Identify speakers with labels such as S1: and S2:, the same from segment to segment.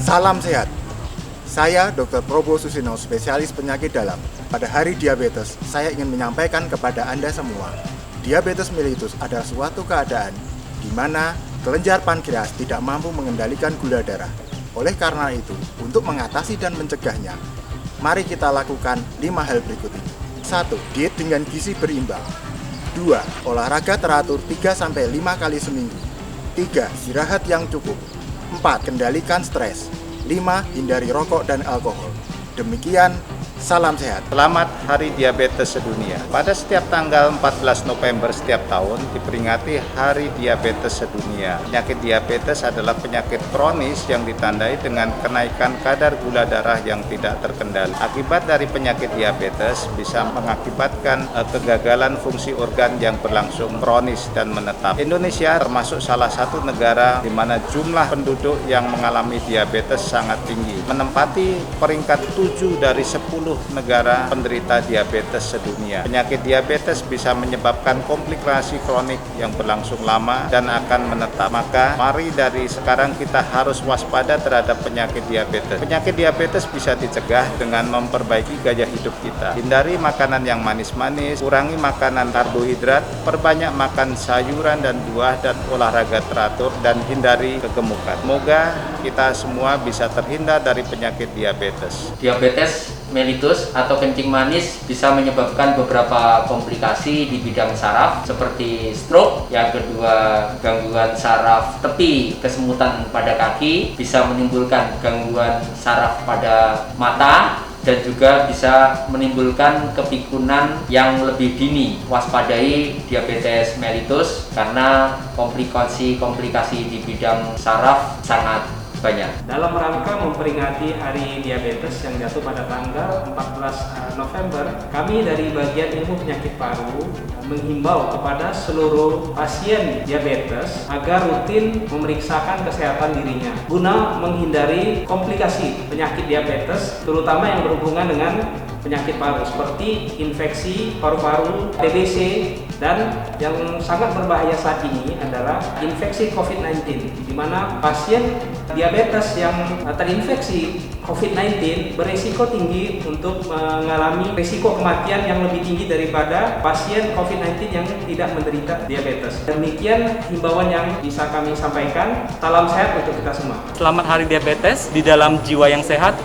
S1: Salam sehat. Saya Dr. Probo Susino, spesialis penyakit dalam. Pada Hari Diabetes, saya ingin menyampaikan kepada Anda semua, diabetes mellitus adalah suatu keadaan di mana kelenjar pankreas tidak mampu mengendalikan gula darah. Oleh karena itu, untuk mengatasi dan mencegahnya, mari kita lakukan 5 hal berikut ini. 1. Diet dengan gizi berimbang. 2. Olahraga teratur 3-5 kali seminggu. 3. Istirahat yang cukup. 4. Kendalikan stres. 5. Hindari rokok dan alkohol. Demikian, salam sehat.
S2: Selamat Hari Diabetes Sedunia. Pada setiap tanggal 14 November setiap tahun diperingati Hari Diabetes Sedunia. Penyakit diabetes adalah penyakit kronis yang ditandai dengan kenaikan kadar gula darah yang tidak terkendali. Akibat dari penyakit diabetes bisa mengakibatkan kegagalan fungsi organ yang berlangsung kronis dan menetap. Indonesia termasuk salah satu negara di mana jumlah penduduk yang mengalami diabetes sangat tinggi, menempati peringkat 7 dari 10 negara penderita diabetes sedunia. Penyakit diabetes bisa menyebabkan komplikasi kronik yang berlangsung lama dan akan menetap. Maka mari dari sekarang kita harus waspada terhadap penyakit diabetes. Penyakit diabetes bisa dicegah dengan memperbaiki gaya hidup kita. Hindari makanan yang manis-manis, kurangi makanan karbohidrat, perbanyak makan sayuran dan buah, dan olahraga teratur, dan hindari kegemukan. Semoga kita semua bisa terhindar dari penyakit diabetes.
S3: Diabetes mellitus atau kencing manis bisa menyebabkan beberapa komplikasi di bidang saraf seperti stroke, yang kedua gangguan saraf tepi, kesemutan pada kaki, bisa menimbulkan gangguan saraf pada mata, dan juga bisa menimbulkan kepikunan yang lebih dini. Waspadai diabetes mellitus karena komplikasi di bidang saraf sangat banyak.
S4: Dalam rangka memperingati Hari Diabetes yang jatuh pada tanggal 14 November, kami dari Bagian Ilmu Penyakit Paru menghimbau kepada seluruh pasien diabetes agar rutin memeriksakan kesehatan dirinya guna menghindari komplikasi penyakit diabetes, terutama yang berhubungan dengan penyakit paru seperti infeksi paru-paru, TBC, dan yang sangat berbahaya saat ini adalah infeksi COVID-19, di mana pasien diabetes yang terinfeksi COVID-19 berisiko tinggi untuk mengalami risiko kematian yang lebih tinggi daripada pasien COVID-19 yang tidak menderita diabetes. Demikian himbauan yang bisa kami sampaikan. Salam sehat untuk kita semua.
S5: Selamat Hari Diabetes. Di dalam jiwa yang sehat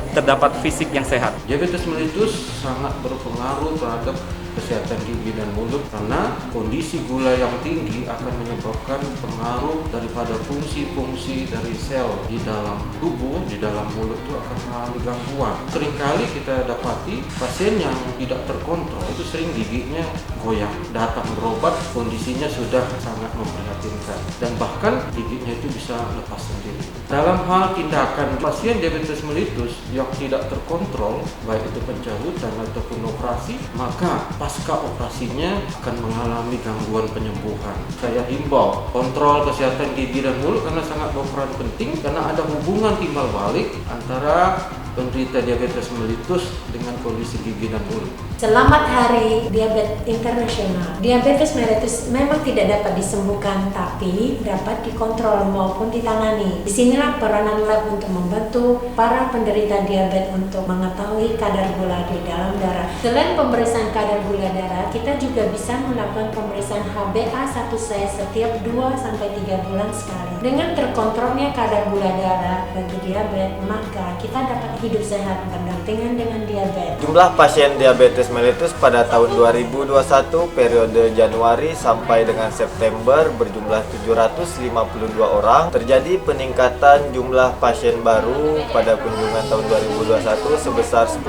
S5: terdapat fisik yang sehat.
S6: Diabetes mellitus sangat berpengaruh terhadap kesehatan gigi dan mulut karena kondisi gula yang tinggi akan menyebabkan pengaruh daripada fungsi-fungsi dari sel di dalam tubuh, di dalam mulut itu akan mengalami gangguan. Seringkali kita dapati pasien yang tidak terkontrol itu sering giginya goyang. Datang berobat kondisinya sudah sangat memprihatinkan dan bahkan giginya itu bisa lepas sendiri. Dalam hal tindakan pasien diabetes mellitus yang tidak terkontrol, baik itu pencabutan ataupun operasi, maka pasca operasinya akan mengalami gangguan penyembuhan. Saya himbau kontrol kesehatan gigi dan mulut karena sangat berperan penting, karena ada hubungan timbal balik antara penderita diabetes mellitus dengan kondisi gigi dan mulut.
S7: Selamat Hari Diabetes Internasional. Diabetes mellitus memang tidak dapat disembuhkan, tapi dapat dikontrol maupun ditangani. Disinilah peranan lab untuk membantu para penderita diabetes untuk mengetahui kadar gula di dalam darah. Selain pemeriksaan kadar gula darah, kita juga bisa melakukan pemeriksaan HbA1c setiap 2-3 bulan sekali. Dengan terkontrolnya kadar gula darah bagi diabetes, maka kita dapat hidup sehat berdampingan dengan diabetes.
S8: Jumlah pasien diabetes mellitus pada tahun 2021 periode Januari sampai dengan September berjumlah 752 orang. Terjadi peningkatan jumlah pasien baru pada kunjungan tahun 2021 sebesar 10%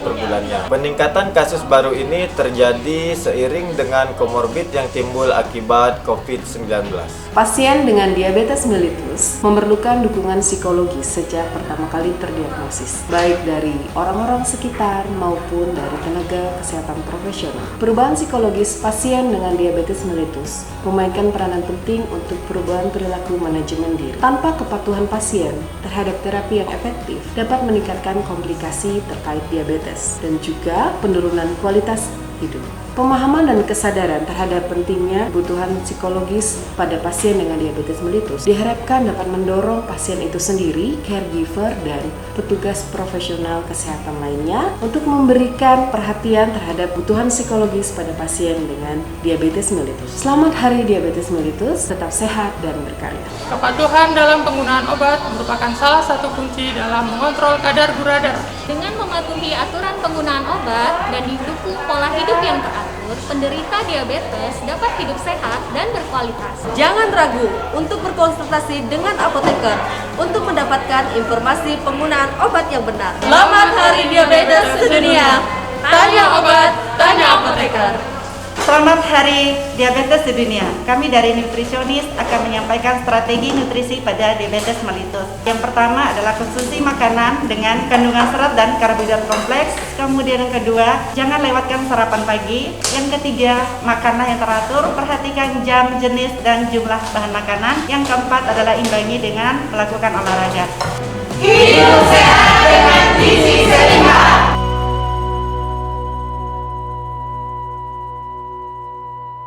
S8: per bulannya. Peningkatan kasus baru ini terjadi seiring dengan komorbid yang timbul akibat COVID-19.
S9: Pasien dengan diabetes mellitus memerlukan dukungan psikologis sejak pertama kali terdiagnosis, baik dari orang-orang sekitar maupun dari tenaga kesehatan profesional. Perubahan psikologis pasien dengan diabetes mellitus memainkan peranan penting untuk perubahan perilaku manajemen diri. Tanpa kepatuhan pasien terhadap terapi yang efektif dapat meningkatkan komplikasi terkait diabetes dan juga penurunan kualitas hidup. Pemahaman dan kesadaran terhadap pentingnya kebutuhan psikologis pada pasien dengan diabetes mellitus diharapkan dapat mendorong pasien itu sendiri, caregiver, dan petugas profesional kesehatan lainnya untuk memberikan perhatian terhadap kebutuhan psikologis pada pasien dengan diabetes mellitus. Selamat Hari Diabetes Mellitus, tetap sehat dan berkarya.
S10: Kepatuhan dalam penggunaan obat merupakan salah satu kunci dalam mengontrol kadar gula darah.
S11: Dengan mematuhi aturan penggunaan obat dan didukung pola hidup yang teratur, penderita diabetes dapat hidup sehat dan berkualitas.
S12: Jangan ragu untuk berkonsultasi dengan apoteker untuk mendapatkan informasi penggunaan obat yang benar. Selamat Hari Diabetes Sedunia. Tanya obat, tanya apoteker.
S13: Selamat Hari Diabetes Sedunia. Kami dari nutrisionis akan menyampaikan strategi nutrisi pada diabetes mellitus. Yang pertama adalah konsumsi makanan dengan kandungan serat dan karbohidrat kompleks. Kemudian yang kedua, jangan lewatkan sarapan pagi. Yang ketiga, makanlah yang teratur. Perhatikan jam, jenis, dan jumlah bahan makanan. Yang keempat adalah imbangi dengan melakukan olahraga.
S12: Hidup sehat.